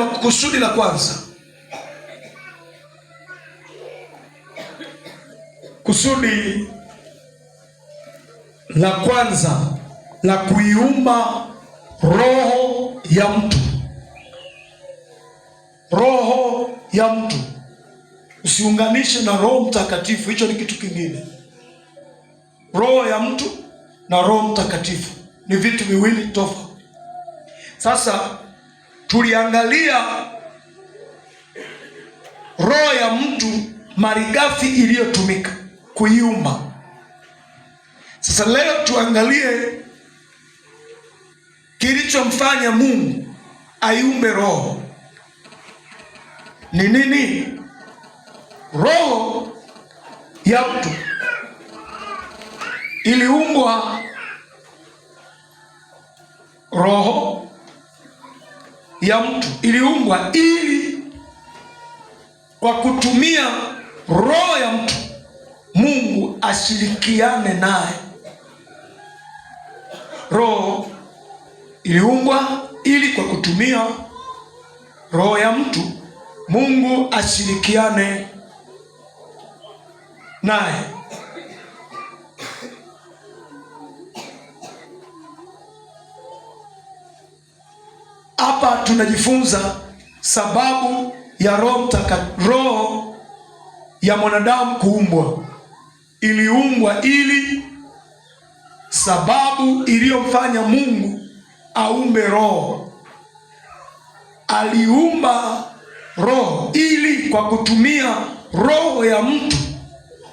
kusudi la kwanza. Kusudi la kwanza la kuiumba roho ya mtu. Roho ya mtu usiunganishe na Roho Mtakatifu, hicho ni kitu kingine. Roho ya mtu na Roho Mtakatifu ni vitu viwili tofauti. Sasa tuliangalia roho ya mtu, malighafi iliyotumika kuiumba. Sasa leo tuangalie kilichomfanya Mungu aiumbe roho. Ni nini? Roho ya mtu iliumbwa. Roho ya mtu iliumbwa ili kwa kutumia roho ya mtu Mungu ashirikiane naye. Roho iliumbwa ili kwa kutumia roho ya mtu Mungu ashirikiane naye. Hapa tunajifunza sababu ya roho ya mwanadamu kuumbwa. Iliumbwa ili, sababu iliyomfanya Mungu aumbe roho, aliumba roho ili kwa kutumia roho ya mtu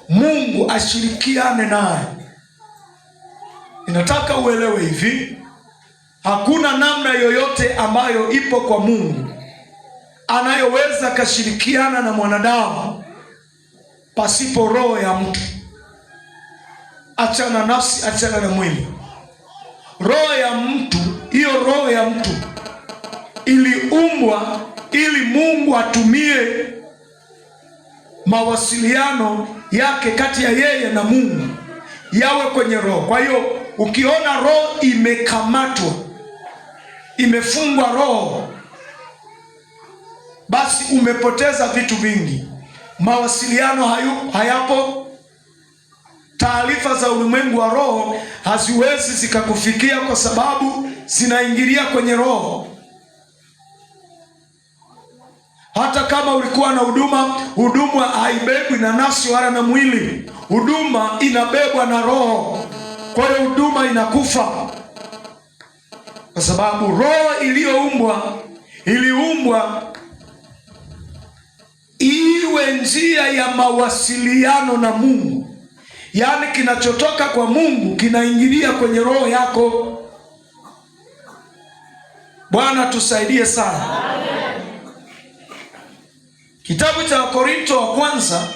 Mungu ashirikiane naye. Ninataka uelewe hivi, hakuna namna yoyote ambayo ipo kwa Mungu anayoweza kashirikiana na mwanadamu pasipo roho ya mtu. Achana nafsi, achana na mwili. Roho ya mtu, hiyo roho ya mtu iliumbwa ili Mungu atumie mawasiliano yake kati ya yeye na Mungu yawe kwenye roho. Kwa hiyo ukiona roho imekamatwa, imefungwa roho, basi umepoteza vitu vingi. Mawasiliano hayapo, taarifa za ulimwengu wa roho haziwezi zikakufikia kwa sababu zinaingilia kwenye roho. Hata kama ulikuwa na huduma haibebwi na nafsi wala na mwili. Huduma inabebwa na roho. Kwa hiyo huduma inakufa, kwa sababu roho iliumbwa iwe njia ya mawasiliano na Mungu. Yaani kinachotoka kwa Mungu kinaingilia kwenye roho yako. Bwana tusaidie sana. Kitabu cha Wakorintho wa kwanza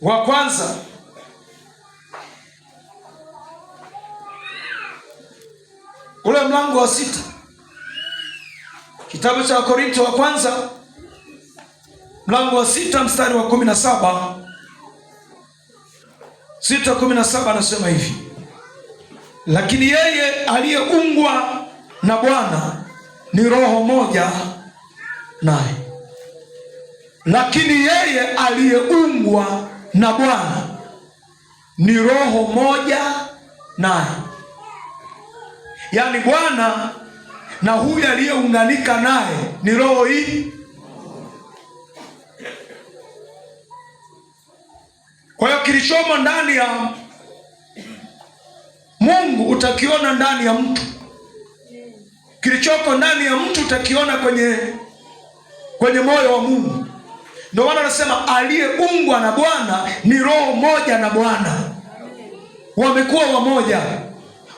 wa kwanza ule mlango wa 6. Kitabu cha Wakorintho wa kwanza mlango wa 6 mstari wa 17. 6:17 anasema hivi: lakini yeye aliyeungwa na Bwana ni roho moja naye. Lakini yeye aliyeungwa na Bwana ni roho moja naye. Yaani Bwana na huyu aliyeunganika naye ni roho hii. Kwa hiyo kilichomo ndani ya Mungu utakiona ndani ya mtu. Kilichoko ndani ya mtu utakiona kwenye moyo wa Mungu. Ndio maana anasema aliyeungwa na Bwana ni roho moja na Bwana. Wamekuwa wamoja.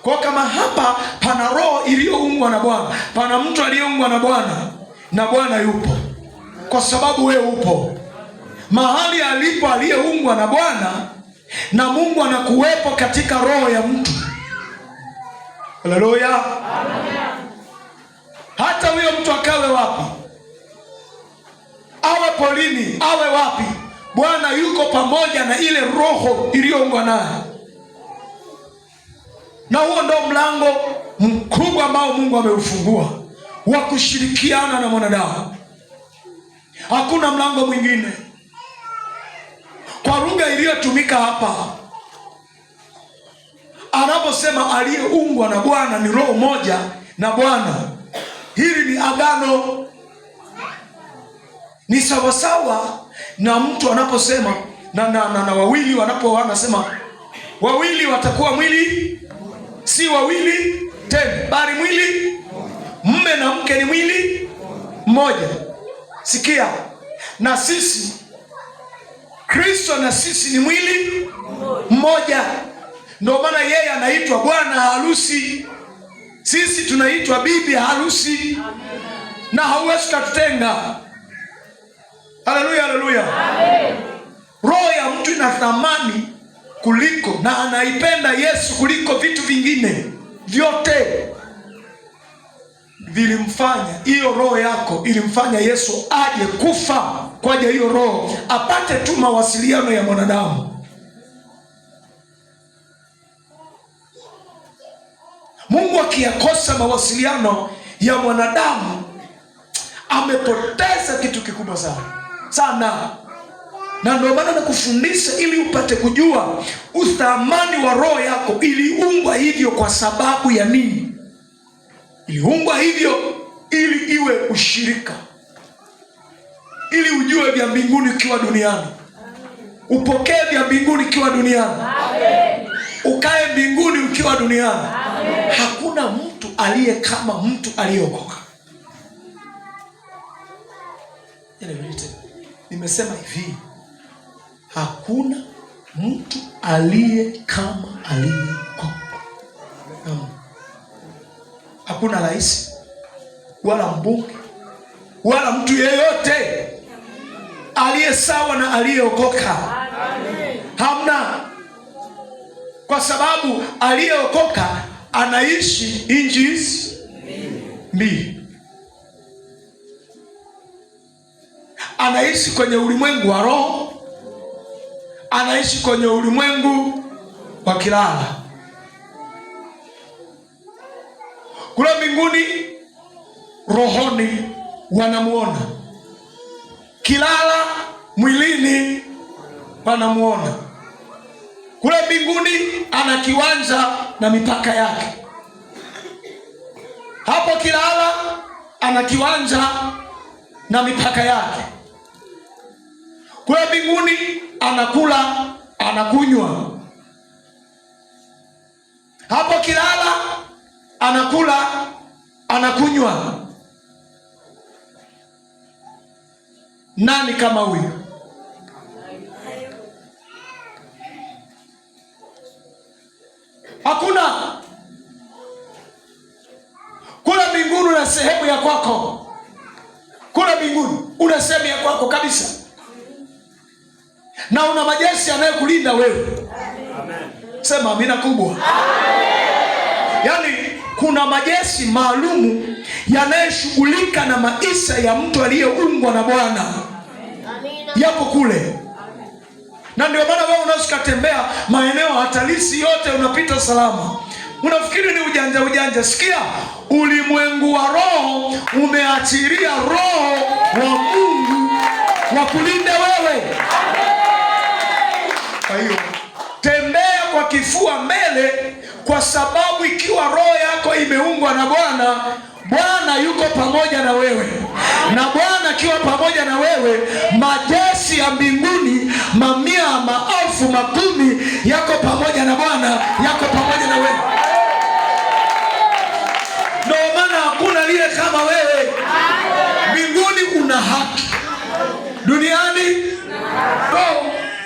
Kwa kama hapa pana roho iliyoungwa na Bwana, pana mtu aliyeungwa na Bwana, na Bwana yupo kwa sababu wewe upo. Mahali alipo aliyeungwa na Bwana, na Mungu anakuwepo katika roho ya mtu. Haleluya. Hata huyo mtu akawe wapi, awe polini, awe wapi, Bwana yuko pamoja na ile roho iliyoungwa naye, na huo ndio mlango mkubwa ambao Mungu ameufungua wa kushirikiana na mwanadamu. Hakuna mlango mwingine. Kwa lugha iliyotumika hapa, anaposema aliyeungwa na Bwana ni roho moja na Bwana, hili ni agano. Ni sawasawa na mtu anaposema na wawili wanasema wawili watakuwa mwili, si wawili tena bali mwili. Mume na mke ni mwili mmoja. Sikia, na sisi Kristo na sisi ni mwili mmoja. Ndio maana yeye anaitwa bwana harusi, sisi tunaitwa bibi harusi, na hauwezi kututenga. Haleluya, haleluya. Roho ya mtu ina thamani kuliko, na anaipenda Yesu kuliko vitu vingine vyote. Vilimfanya, hiyo roho yako ilimfanya Yesu aje kufa kwa ajili hiyo roho, apate tu mawasiliano ya mwanadamu. Mungu akiyakosa mawasiliano ya mwanadamu, amepoteza kitu kikubwa sana. Na ndio maana nakufundisha ili upate kujua uthamani wa roho yako. Iliumbwa hivyo kwa sababu ya nini? Iliumbwa hivyo ili iwe ushirika, ili ujue vya mbinguni ukiwa duniani, upokee vya mbinguni ukiwa duniani, ukae mbinguni ukiwa duniani. Hakuna mtu aliye kama mtu aliyeokoka. Nimesema hivi, hakuna mtu aliye kama aliyeokoka. Hakuna rais wala mbunge wala mtu yeyote aliye sawa na aliyeokoka. Hamna, kwa sababu aliyeokoka anaishi nchi hizi mbili. Anaishi kwenye ulimwengu wa roho, anaishi kwenye ulimwengu wa kilala. Kule mbinguni rohoni wanamuona, kilala mwilini wanamuona. Kule mbinguni ana kiwanja na mipaka yake, hapo kilala ana kiwanja na mipaka yake. Kule mbinguni anakula, anakunywa. Hapo kilala anakula, anakunywa. Nani kama huyo? Hakuna. Kule mbinguni una sehemu ya kwako. Kule mbinguni una sehemu ya kwako kabisa, na una majeshi yanayokulinda wewe. Amen. Sema amina kubwa. Yaani kuna majeshi maalumu yanayoshughulika na maisha ya mtu aliyeungwa na Bwana. Yapo kule. Na ndio maana wewe unasukatembea maeneo hatalisi yote unapita salama. Unafikiri ni ujanja. Sikia, ulimwengu wa roho umeachilia roho wa Mungu wa kulinda wewe. Kwa hiyo tembea kwa kifua mbele, kwa sababu ikiwa roho yako imeungwa na Bwana, Bwana yuko pamoja na wewe. Na Bwana akiwa pamoja na wewe, majeshi ya mbinguni, mamia, maelfu, makumi yako pamoja na Bwana, yako pamoja na wewe. Ndio maana hakuna aliye kama wewe. Mbinguni una haki, duniani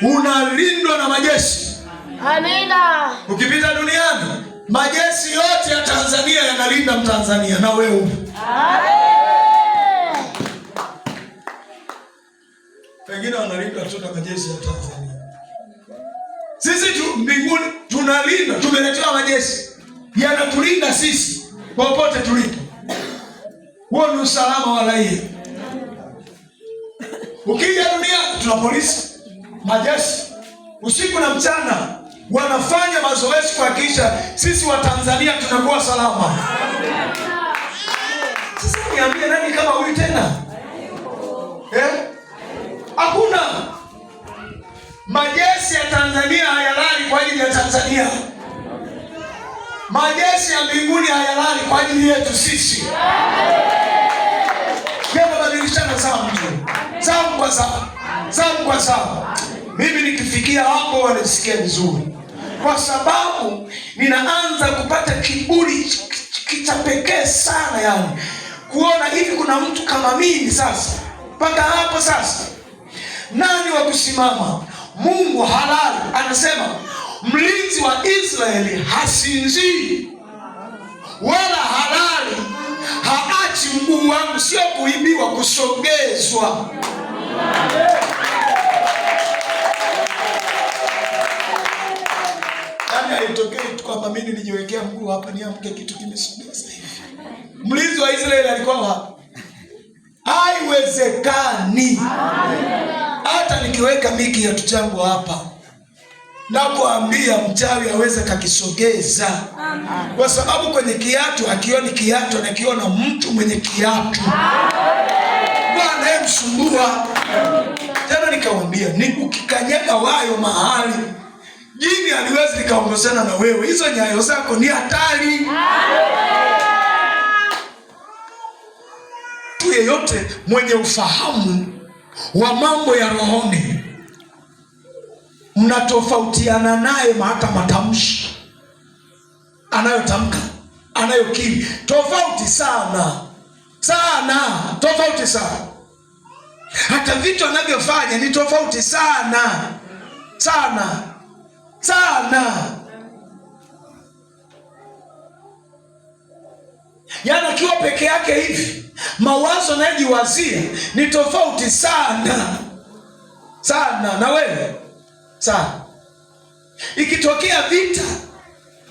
unalindwa na majeshi. Amina. Ukipita duniani, majeshi yote ya Tanzania yanalinda Mtanzania, na wewe upo. Pengine wanalindwa tu na majeshi ya Tanzania. Sisi mbinguni tunalindwa, tumeletewa majeshi yanatulinda sisi popote tulipo. Huo ni usalama wa raia. Ukija duniani tuna polisi, majeshi usiku na mchana wanafanya mazoezi kuhakikisha sisi wa Tanzania tunakuwa salama. Sasa niambie, nani kama huyu tena? Hakuna. Majeshi ya Tanzania hayalali kwa ajili ya Tanzania. Majeshi ya mbinguni hayalali kwa ajili yetu sisi. Badilishana zamu tu, zamu kwa zamu, zamu kwa zamu. Mimi nikifikia hapo wanisikia vizuri, kwa sababu ninaanza kupata kiburi cha pekee sana, yani kuona hivi kuna mtu kama mimi. Sasa mpaka hapo sasa, nani wa kusimama? Mungu halali anasema mlinzi wa Israeli hasinzii wala halali haachi mguu wangu, sio kuibiwa, kusogezwa. Nani alitokea kwamba mimi nilijiwekea mguu hapa niamke kitu kimesogeza hivi? Mlinzi wa Israeli alikuwa wapi? Haiwezekani. Hata nikiweka miki ya tuchangu hapa na kuambia mchawi aweze kakisogeza, kwa sababu kwenye kiatu akioni kiatu, anakiona mtu mwenye kiatu. Bwana msumbua. Tena nikamwambia ukikanyaga wayo mahali, jini aliwezi likaongozana na wewe. Hizo nyayo zako ni hatari. Mtu yeyote mwenye ufahamu wa mambo ya rohoni, mnatofautiana naye hata matamshi anayotamka, anayokiri, tofauti sana sana, tofauti sana. Hata vitu anavyofanya ni tofauti sana sana sana. Yaani akiwa peke yake hivi, mawazo anayojiwazia ni tofauti sana sana na wewe sana. Ikitokea vita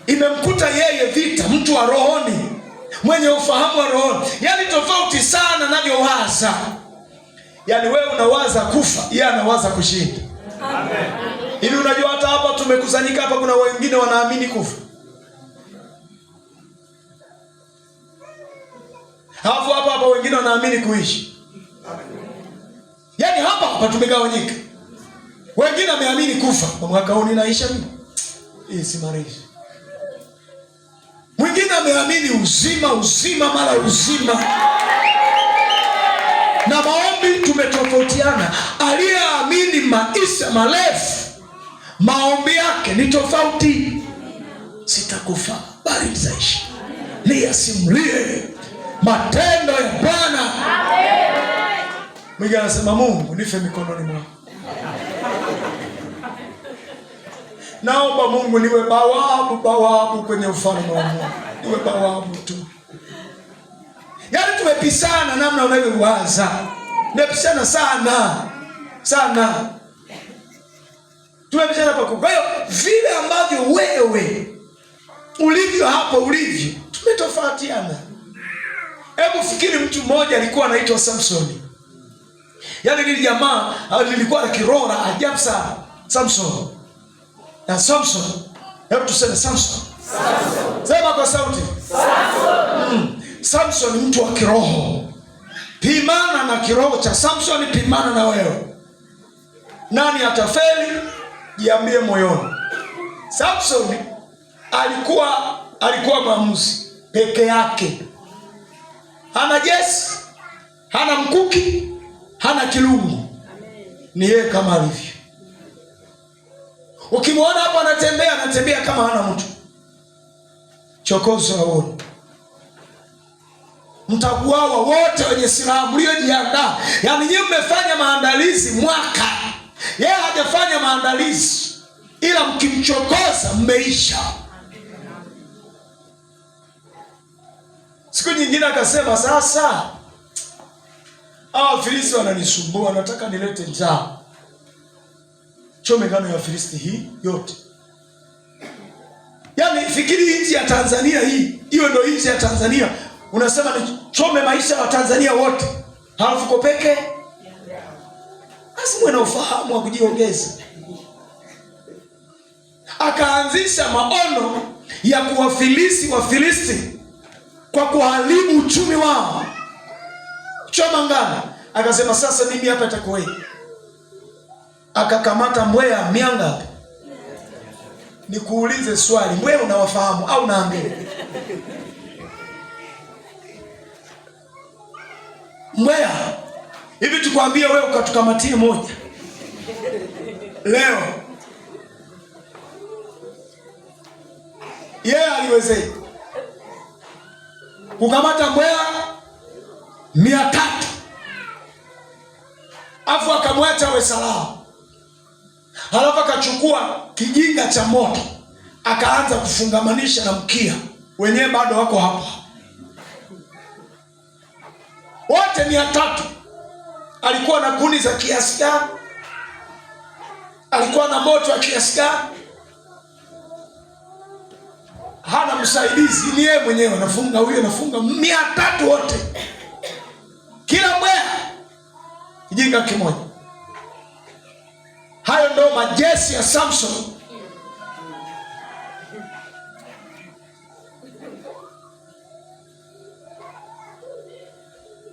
imemkuta yeye, vita, mtu wa rohoni mwenye ufahamu wa rohoni, yaani tofauti sana anavyowaza. Yaani wewe unawaza kufa, yeye anawaza kushinda. Amen. Hivi unajua hata hapa tumekusanyika hapa, kuna wengine wanaamini kufa. Hapa wengine wanaamini kuishi. Yaani hapa tumegawanyika. Wengine wameamini kufa, kwa mwaka huu ninaisha mimi. Hii si marefu. Mwingine ameamini uzima mara uzima. Na maombi tumetofautiana. Aliyeamini maisha marefu, maombi yake ni tofauti. Sitakufa bali nitaishi, niyasimulie matendo ya Bwana. Mwingine anasema Mungu nife mikononi mwako. Naomba Mungu niwe bawabu kwenye ufalme wa Mungu. Niwe bawabu tu. Yaani tumepisana namna unavyowaza. Tumepisana sana sana. Tumepishana pakubwa. Kwa hiyo vile ambavyo wewe ulivyo hapo ulivyo, tumetofautiana. Hebu fikiri, mtu mmoja alikuwa anaitwa Samsoni. Yaani lile jamaa lilikuwa na kirora ajabu sana. Samson. Na Samson, hebu tuseme Samson. Sema kwa sauti. Samson ni mtu wa kiroho. Pimana na kiroho cha Samson, pimana na wewe. Nani atafeli? Jiambie moyoni. Samson alikuwa maamuzi peke yake. Hana jeshi, hana mkuki, hana kilungu. Ni yeye kama alivyo. Ukimwona hapo anatembea kama hana mtu. Chokozo haoni. Mtakuawa wote wenye silaha mliojiandaa. Yaani nyinyi mmefanya maandalizi mwaka. Yeye hajafanya maandalizi, ila mkimchokoza mmeisha. Siku nyingine akasema, sasa Filisti wananisumbua, nataka nilete njaa. Chome ngano ya Filisti hii yote. Yaani fikiri nchi ya Tanzania hii, hiyo ndio nchi ya Tanzania. Unasema ni chome maisha wa Tanzania wote. Halafu kopeke. Basi mwe na ufahamu wa kujiongeza. akaanzisha maono ya kuwafilisi Wafilisti kwa kuharibu uchumi wao, choma ngano. Akasema sasa mimi hapa itakuwa hii. Akakamata mbweha mianga. Nikuulize swali, mbweha unawafahamu au naambia? Mbweha hivi tukwambie wewe ukatukamatie moja leo, yeye aliweze kukamata mbweha 300 afu akamwacha awe salama. Halafu akachukua kijinga cha moto akaanza kufungamanisha na mkia, wenyewe bado wako hapa wote 300. Alikuwa na kuni za kiasi gani? Alikuwa na moto wa kiasi gani? Hana msaidizi, ni yeye mwenyewe anafunga, huyo anafunga 300 wote, kila mbweha kijinga kimoja. Hayo ndo majeshi ya Samson.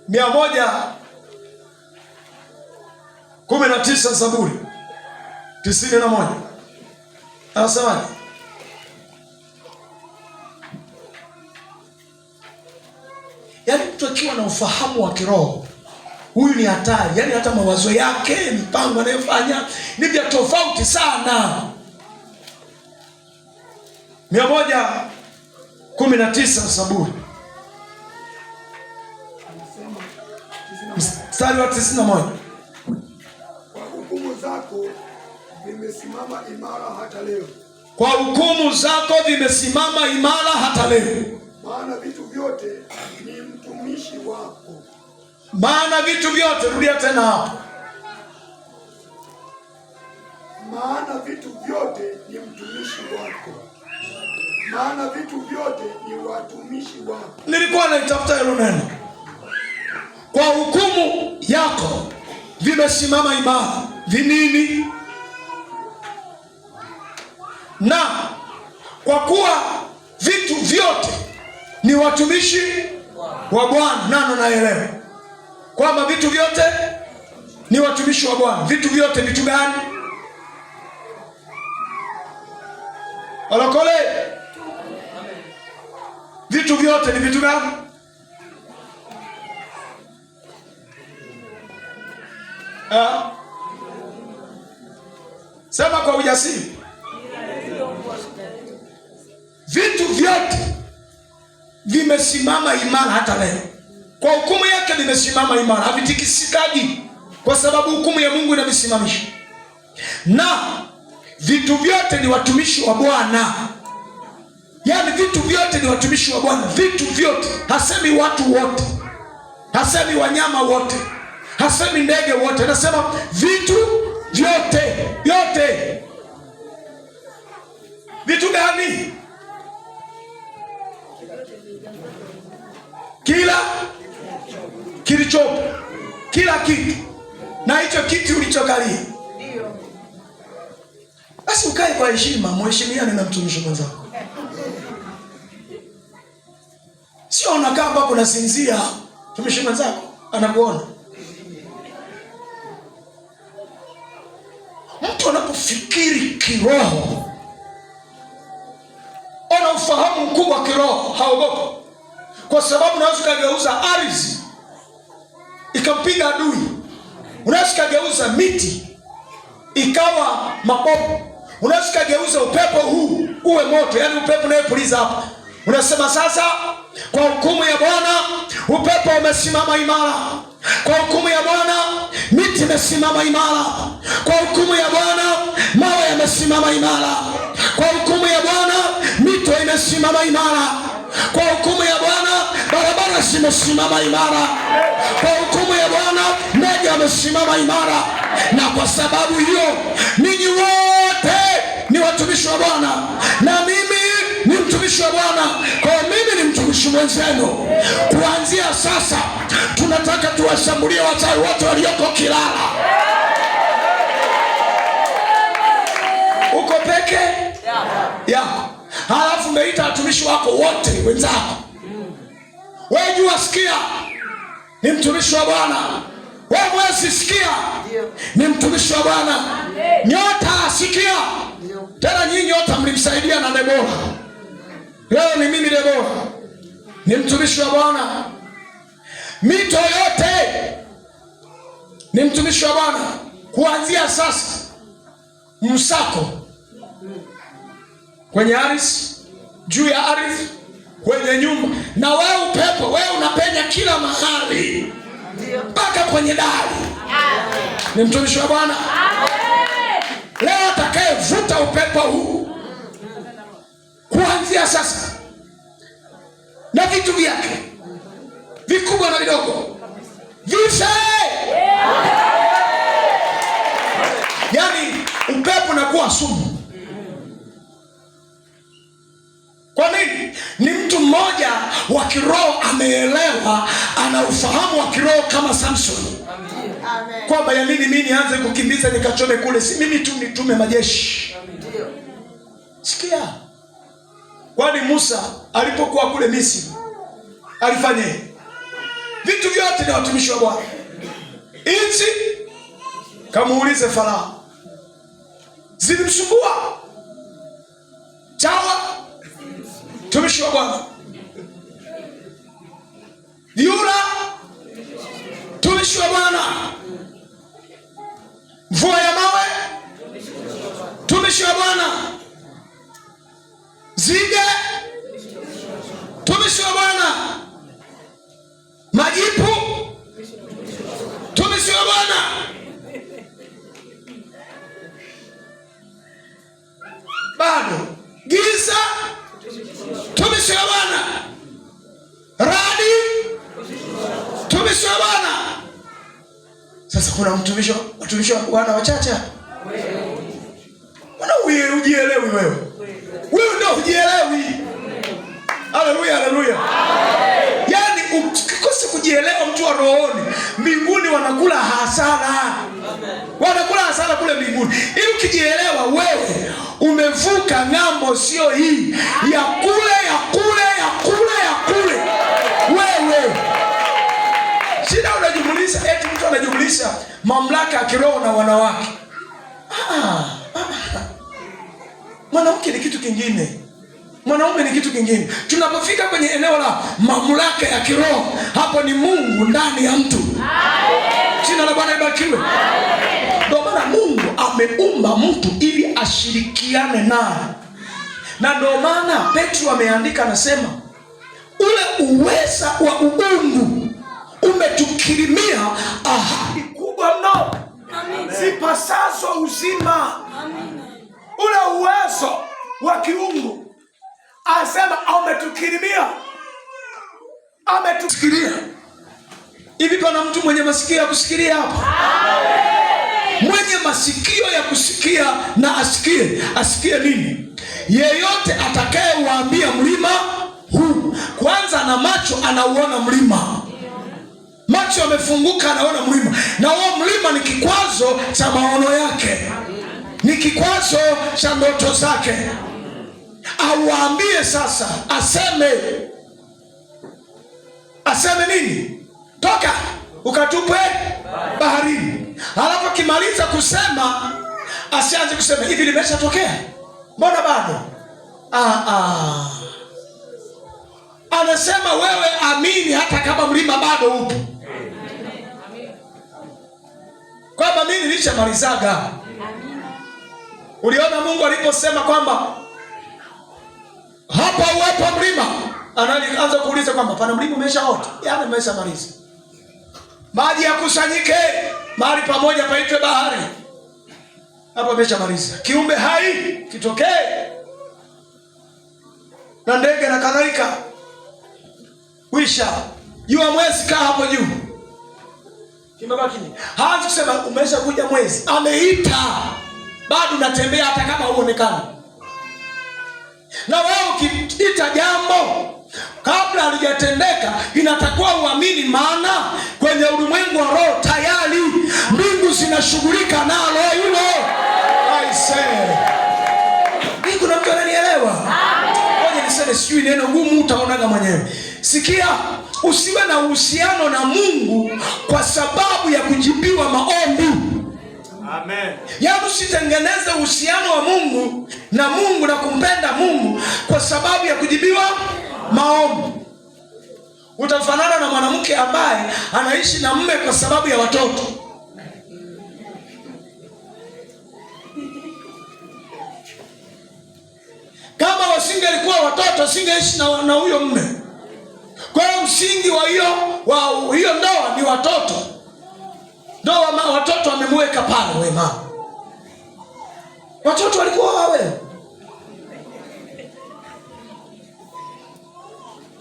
Mia moja 19 Zaburi 91 anasema, yaani mtu akiwa na ufahamu wa kiroho, huyu ni hatari. Yaani hata mawazo yake, mipango anayofanya ni vya tofauti sana. 119 Zaburi mstari wa 91. Kwa hukumu zako vimesimama imara hata leo. Kwa hukumu zako vimesimama imara hata leo. Maana vitu vyote ni mtumishi wako. Maana vitu vyote, rudia tena hapo. Maana vitu vyote ni mtumishi wako. Maana vitu vyote ni watumishi wako. Nilikuwa naitafuta hilo neno. Kwa hukumu yako vimesimama imara. Vinini? Na kwa kuwa vitu vyote ni watumishi wa Bwana. Nano naelewa kwamba vitu vyote ni watumishi wa Bwana. Vitu vyote vitu gani? Walokole, vitu vyote ni vitu gani? Sema kwa ujasiri. Vitu vyote vimesimama imara hata leo. Kwa hukumu yake vimesimama imara, havitikisikagi, kwa sababu hukumu ya Mungu inavisimamisha. Na vitu vyote ni watumishi wa Bwana. Yaani vitu vyote ni watumishi wa Bwana. Vitu vyote, hasemi watu wote, hasemi wanyama wote, hasemi ndege wote, anasema vitu vyote. Vyote vitu gani? Kila kilichopo, kila kitu, na hicho kiti ulichokalia. Basi ukae kwa heshima, mheshimiane na mtumishi mwenzako. Sio unakaa hapo unasinzia, mtumishi mwenzako anakuona. Mtu anapofikiri kiroho, ana ufahamu mkubwa kiroho, haogopi. Kwa sababu unaweza kugeuza ardhi ikampiga adui. Unaweza kugeuza miti ikawa mabomu. Unaweza kugeuza upepo huu uwe moto, yaani upepo unayepuliza hapa. Unasema sasa kwa hukumu ya Bwana upepo umesimama imara. Kwa hukumu ya Bwana miti imesimama imara. Kwa hukumu ya Bwana mawe yamesimama imara. Kwa hukumu ya Bwana mito imesimama imara. Kwa hukumu ya Bwana barabara zimesimama imara. Kwa hukumu ya Bwana ndege wamesimama imara. Na kwa sababu hiyo ninyi wote ni watumishi wa Bwana, na mimi ni mtumishi wa Bwana. Kwa mimi ni mtumishi mwenzenu. Kuanzia sasa tunataka tuwashambulie wachawi wote walioko Kilala. Uko peke? yako. Halafu umeita watumishi wako wote wenzako. Wewe jua, sikia, ni mtumishi wa Bwana. Wewe mwezi, sikia, ni mtumishi wa Bwana. Nyota, sikia. Tena nyinyi nyota mlimsaidia na Debora. Leo ni mimi Debora, ni mtumishi wa Bwana. Mito yote ni mtumishi wa Bwana. Kuanzia sasa, msako kwenye ardhi, juu ya ardhi, kwenye nyumba. Na wewe upepo, wewe unapenya kila mahali mpaka kwenye dari. Ni mtumishi wa Bwana. Leo atakayevuta upepo huu kuanzia sasa, na vitu vyake vikubwa na vidogo vife. Yaani upepo unakuwa sumu. Kwa nini? Ni mtu mmoja wa kiroho ameelewa, ana ufahamu wa kiroho kama Samson. Kwamba ya nini mimi nianze kukimbiza nikachome kule? Si mimi tu nitume majeshi. Sikia. Kwani Musa alipokuwa kule Misri alifanya vitu vyote ni watumishi wa Bwana. Nchi, kamuulize Farao, zilimsumbua. Chawa, mtumishi wa Bwana. Vyura, mtumishi wa Bwana. Mvua ya mawe, mtumishi wa Bwana. Zige, mtumishi wa Bwana. Majipu, mtumishi wa Bwana. Bado giza, mtumishi wa Bwana. Radi, mtumishi wa Bwana. Sasa kuna watumishi wa Bwana wachache. Mbona hujielewi wewe? Wewe ndio hujielewi. Haleluya, haleluya. Yaani ukikosa kujielewa mtu wa rohoni, mbinguni wanakula hasara. Wanakula hasara kule mbinguni. Ili ukijielewa wewe umevuka ng'ambo, sio hii ya kule ya kule ya kule ya kule. Wewe shida unajumulisha, eti mtu anajumulisha mamlaka ya kiroho na wanawake. Mwanamke ni kitu kingine, mwanaume ni kitu kingine. Tunapofika kwenye eneo la mamlaka ya kiroho, hapo ni Mungu ndani ya mtu. Jina la Bwana libarikiwe. Ndio maana Mungu ameumba mtu ili ashirikiane naye. Na ndio maana Petro ameandika, anasema ule uweza wa uungu umetukirimia ahadi kubwa mno zipasazo uzima. Ule uwezo wa kiungu anasema ametukirimia, ametukiria. Hivi pana mtu mwenye masikio ya kusikia hapa? Mwenye masikio ya kusikia na asikie. Asikie nini? Yeyote atakayewaambia mlima huu, kwanza na macho anauona mlima. Macho yamefunguka, anaona mlima. Na huo mlima ni kikwazo cha maono yake, ni kikwazo cha ndoto zake. Auambie sasa, aseme nini? Toka ukatupwe baharini. Halafu akimaliza kusema, asianze kusema hivi limeshatokea, mbona bado? Anasema wewe amini hata kama mlima bado upo, kwamba mimi nilishamalizaga. Uliona Mungu aliposema kwamba hapa uwepo mlima, anaanza kuuliza kwamba pana mlima umeshaota, yaani umeshamaliza. Maji yakusanyike mahali pamoja paitwe bahari, hapa umeshamaliza. Kiumbe hai kitokee na ndege na kadhalika. Wisha jua, mwezi kaa hapo juu. Kimebaki nini? Haanzi kusema umeshakuja mwezi, ameita bado natembea hata kama huonekani. Na wewe ukiita jambo kabla halijatendeka, inatakiwa uamini, maana kwenye ulimwengu wa roho tayari mbingu zinashughulika nalo hilo. I say. Kuna mtu sijui neno gumu, utaonaga mwenyewe. Sikia, usiwe na uhusiano na Mungu kwa sababu ya kujibiwa maombi. Amen. Yaani usitengeneze uhusiano wa Mungu na kumpenda Mungu kwa sababu ya kujibiwa maombi. Utafanana na mwanamke ambaye anaishi na mume kwa sababu ya watoto. Kama wasingelikuwa watoto, singeishi na huyo mume. Kwa hiyo msingi wa hiyo ndoa ni watoto. Ndoa watoto wamemweka pale wewe mama. Watoto walikuwa wawe.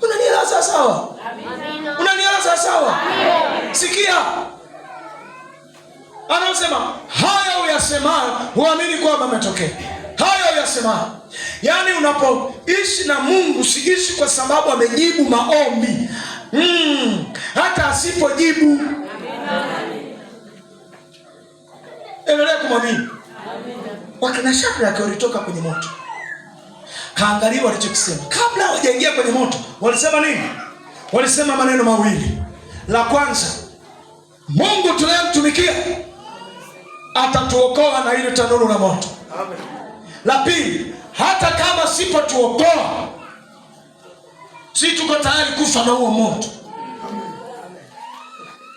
Unanielewa sawa? Amina. Unanielewa sawa? Amina. Sikia. Anasema haya uyasemayo huamini kwamba umetokea. Haya uyasemayo. Yaani unapoishi na Mungu usiishi kwa sababu amejibu maombi. Hata asipojibu. Endelea kumwamini. Wakina Shadraka walitoka kwenye moto. Kaangalia walichokisema. Kabla hawajaingia kwenye moto, walisema nini? Walisema maneno mawili. La kwanza, Mungu tunayemtumikia atatuokoa na ile tanuru la moto. Amen. La pili, hata kama sipotuokoa, si tuko tayari kufa na huo moto. Amen.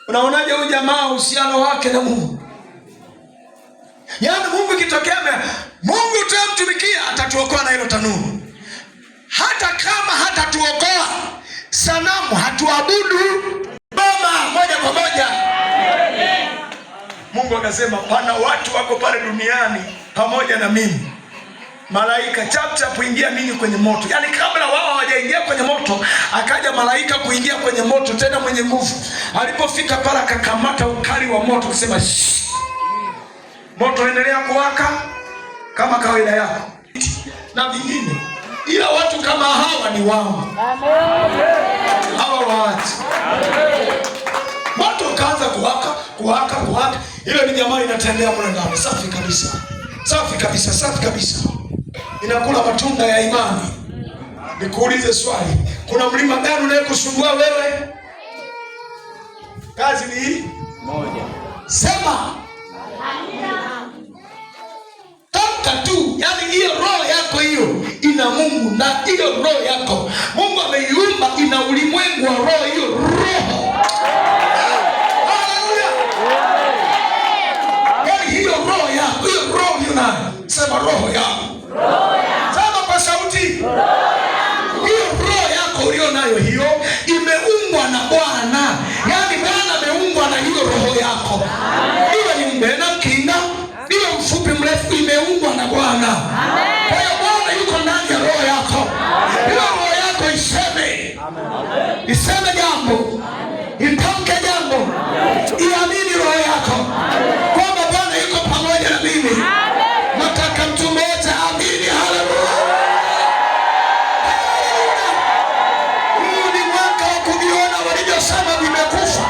Unaonaje huyu jamaa uhusiano wake na Mungu? Yaani Mungu kitokea, Mungu tunamtumikia atatuokoa na hilo tanuru. Hata kama hatatuokoa, sanamu hatuabudu. Boma moja kwa moja. Mungu akasema pana watu wako pale duniani pamoja na mimi. Malaika chap kuingia ninyi kwenye moto. Yaani kabla wao hawajaingia kwenye moto, akaja malaika kuingia kwenye moto, tena mwenye nguvu. Alipofika pale akakamata ukali wa moto kusema moto endelea kuwaka kama kawaida yako na vingine, ila watu kama hawa ni wangu. Hawa watu moto ukaanza kuwaka. Ile ni jamaa inatembea mle ndani, safi kabisa, inakula matunda ya imani. Nikuulize swali, kuna mlima gani unayekusumbua wewe? Kazi ni hii moja. Sema tu, yani hiyo roho yako hiyo ina Mungu, na hiyo roho yako Mungu ameiumba ina ulimwengu wa roho. Hiyo roho, haleluya, yani hiyo roho yako, hiyo roho yuna, sema roho yako, sema kwa sauti, hiyo roho yako ulio nayo hiyo imeumbwa na Bwana. Yani Bwana ameumbwa na hiyo roho yako, iwe ni mbena mkinga, iwe mfupi mrefu, imeumbwa na Bwana. Kwa hiyo Bwana yuko ndani ya roho yako. Hiyo roho yako iseme jambo, itamke jambo, iamini roho yako kwamba Bwana yuko pamoja na mimi. Nataka mtu mmoja amini. Haleluya. Huu ni mwaka wa kuviona walivyosema vimekufa.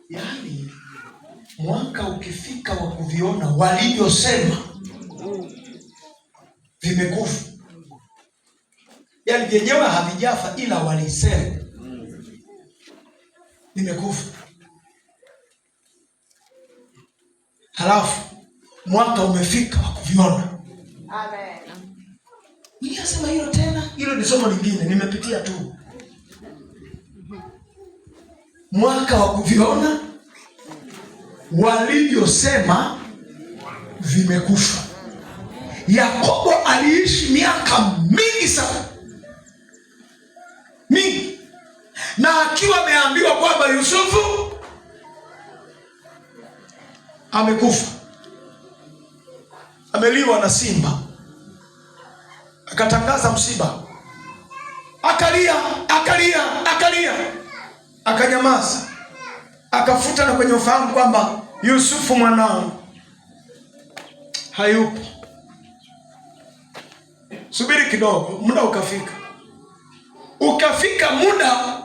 Yaani mwaka ukifika wa kuviona walivyosema vimekufa, yaani vyenyewe havijafa ila walisema vimekufa. Halafu mwaka umefika wa kuviona. Amen. Nikasema hilo tena, hilo ni somo lingine nimepitia tu. Mwaka wa kuviona walivyosema vimekufa. Yakobo aliishi miaka mingi sana, mingi, na akiwa ameambiwa kwamba Yusufu amekufa, ameliwa na simba, akatangaza msiba, akalia, akanyamaza, akafuta na kwenye ufahamu kwamba Yusufu mwanao hayupo. Subiri kidogo, muda ukafika muda